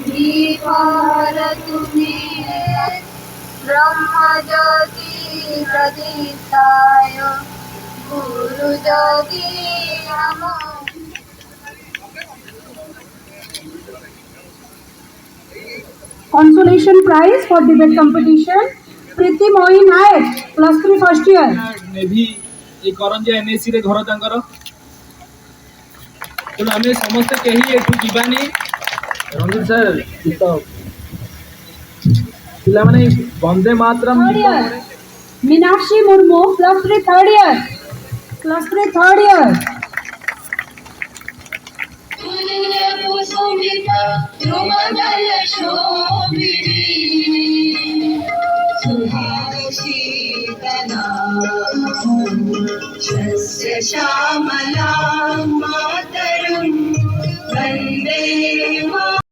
दीपहर तुम्हें ब्रह्मज्योति प्रदीप्ताय गुरुज्योति नमो। Consolation prize for debate competition, Priti Mohi Nayak, plus 3 first year. Navy A Karanjia NSC ରେ ଘର ତାଙ୍କର। ତେଣୁ ଆମେ ସମସ୍ତେ କେହି ଏଠୁ ଯିବାନି। ରଞ୍ଜିତ ସାର୍ ଗୀତ ପିଲାମାନେ Vande Mataram Third year, Meenakshi Murmu, plus 3 third year. Plus 3 third year. Shyamala